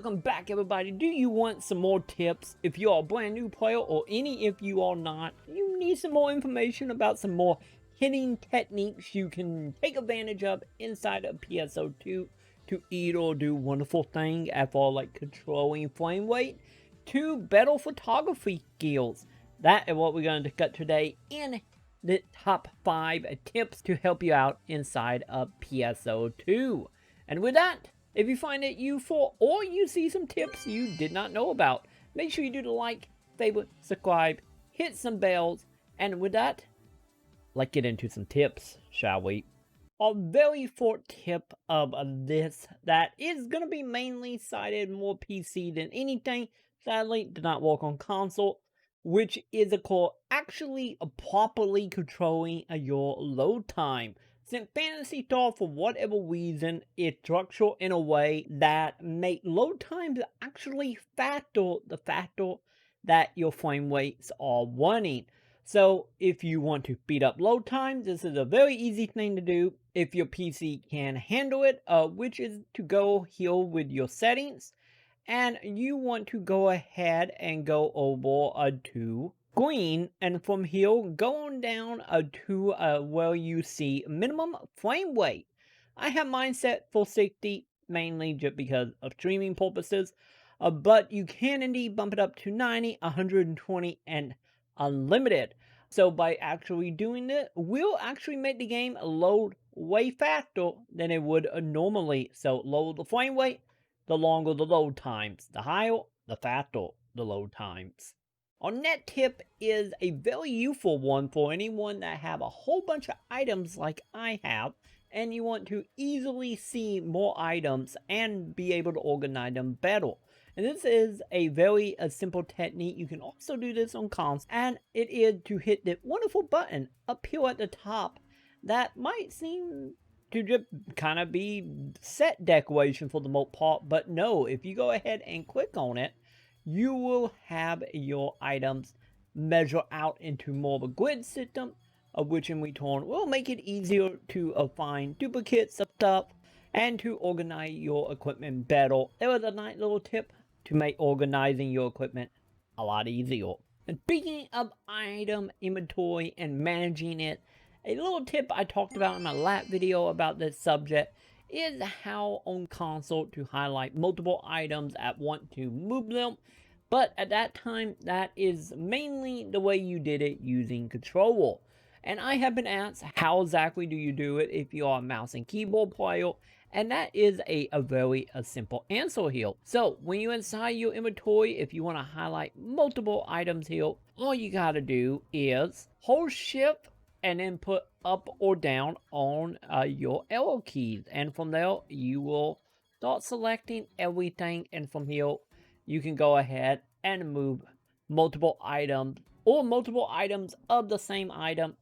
welcome back everybody. Do you want some more tips? If you are a brand new player or any if you are not, you need some more information about some more hitting techniques you can take advantage of inside of PSO2 to either do wonderful things as far like controlling frame rate to better photography skills. That is what we're going to discuss today in the top 5 tips to help you out inside of PSO2. And with that, if you find it useful or you see some tips you did not know about, make sure you do the like, favorite, subscribe, hit some bells, and with that, let's get into some tips, shall we? Our very first tip of this that is going to be mainly cited more PC than anything, sadly did not work on console, which is called actually properly controlling your load time. Since Phantasy Star, for whatever reason, is structured in a way that make load times actually faster the faster that your frame rates are running. So if you want to speed up load times, this is a very easy thing to do if your PC can handle it, which is to go here with your settings, and you want to go ahead and go over to screen, and from here go on down to where you see minimum frame rate. I have mine set for 60 mainly just because of streaming purposes, but you can indeed bump it up to 90, 120, and unlimited. So by actually doing it, will actually make the game load way faster than it would normally. So lower the frame rate, the longer the load times. The higher, the faster the load times. Our next tip is a very useful one for anyone that have a whole bunch of items like I have, and you want to easily see more items and be able to organize them better. And this is a very simple technique. You can also do this on console, and it is to hit the wonderful button up here at the top that might seem to just kind of be set decoration for the most part, but no, if you go ahead and click on it, you will have your items measure out into more of a grid system, of which in return will make it easier to find duplicates of stuff and to organize your equipment better. There was a nice little tip to make organizing your equipment a lot easier. And speaking of item inventory and managing it, a little tip I talked about in my last video about this subject is how on console to highlight multiple items at once to move them. But at that time, that is mainly the way you did it using controller. And I have been asked, how exactly do you do it if you are a mouse and keyboard player? And that is a very simple answer here. So when you're inside your inventory, if you want to highlight multiple items here, all you gotta do is hold shift and then put up or down on your arrow keys. And from there, you will start selecting everything. And from here, you can go ahead and move multiple items or multiple items of the same item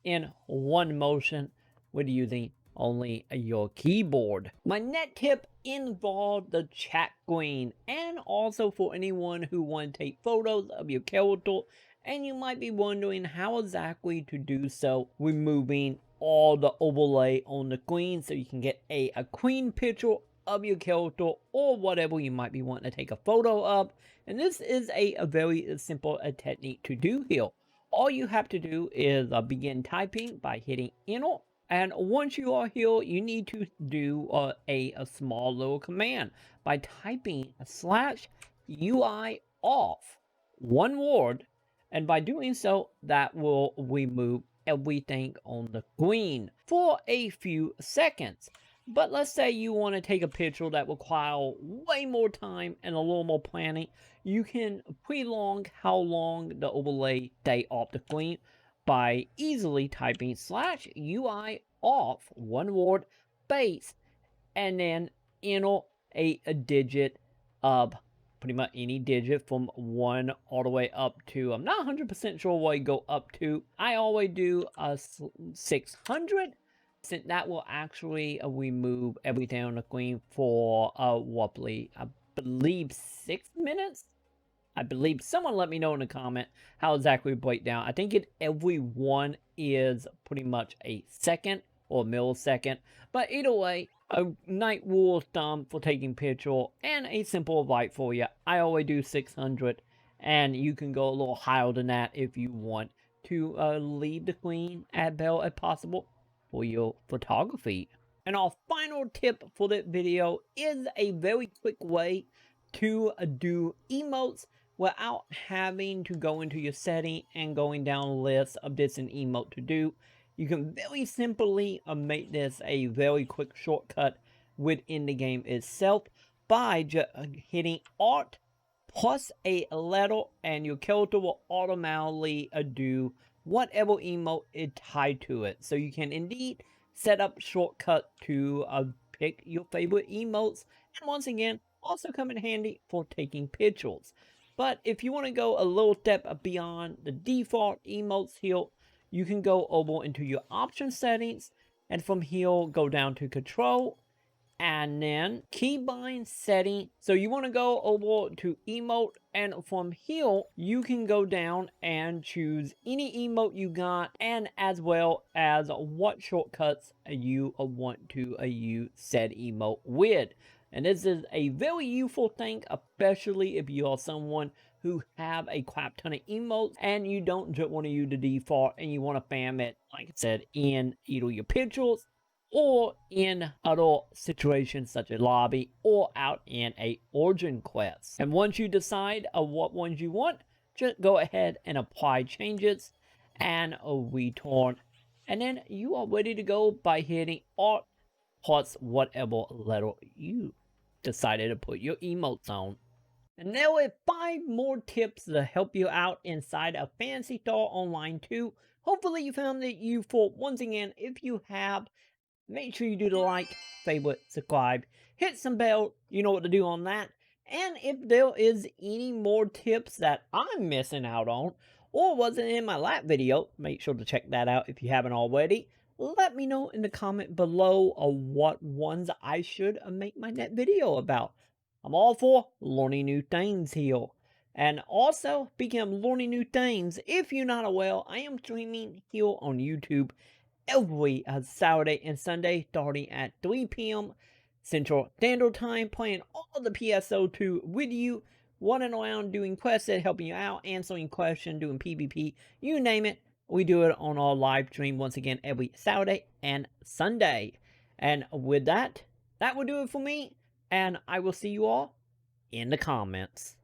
in one motion with using only your keyboard. My next tip involved the chat screen, and also for anyone who wants to take photos of your character, and you might be wondering how exactly to do so, removing all the overlay on the screen so you can get a clean picture of your character or whatever you might be wanting to take a photo of. And this is a very simple technique to do here. All you have to do is begin typing by hitting enter. And once you are here, you need to do a small little command by typing /UI off, one word, and by doing so, that will remove everything on the screen for a few seconds. But let's say you want to take a picture that requires way more time and a little more planning. You can prolong how long the overlay stay off the screen by easily typing /UI off, one word, space, and then enter a digit of pretty much any digit from 1 all the way up to, I'm not 100% sure what you go up to. I always do a 600, since that will actually remove everything on the screen for roughly, I believe, 6 minutes. I believe someone let me know in the comment how exactly we break down. I think every one is pretty much a second or millisecond. But either way, a night rule of thumb for taking picture, and a simple invite for you. I always do 600, and you can go a little higher than that if you want to leave the queen at bell if possible for your photography. And our final tip for this video is a very quick way to do emotes without having to go into your setting and going down a list of this an emote to do. You can very simply make this a very quick shortcut within the game itself by just hitting Alt plus a letter, and your character will automatically do whatever emote is tied to it. So you can indeed set up shortcut to pick your favorite emotes, and once again, also come in handy for taking pictures. But if you want to go a little step beyond the default emotes here, you can go over into your option settings, and from here go down to control, and then keybind setting. So you want to go over to emote, and from here you can go down and choose any emote you got, and as well as what shortcuts you want to use said emote with. And this is a very useful thing, especially if you are someone who have a crap ton of emotes and you don't just want to use the default and you want to spam it, like I said, in either your pictures or in other situations such as lobby or out in a origin quest. And once you decide what ones you want, just go ahead and apply changes and return. And then you are ready to go by hitting Alt plus whatever letter you decided to put your emotes on. And there are 5 more tips to help you out inside of Phantasy Star Online 2. Hopefully you found it useful. Once again, if you have, make sure you do the like, favorite, subscribe, hit some bell, you know what to do on that. And if there is any more tips that I'm missing out on, or wasn't in my last video, make sure to check that out if you haven't already. Let me know in the comment below what ones I should make my next video about. I'm all for learning new things here. And also, speaking of learning new things, if you're not aware, I am streaming here on YouTube every Saturday and Sunday starting at 3 p.m. Central Standard Time, playing all the PSO2 with you, running around doing quests, helping you out, answering questions, doing PvP, you name it. We do it on our live stream once again every Saturday and Sunday. And with that, that will do it for me, and I will see you all in the comments.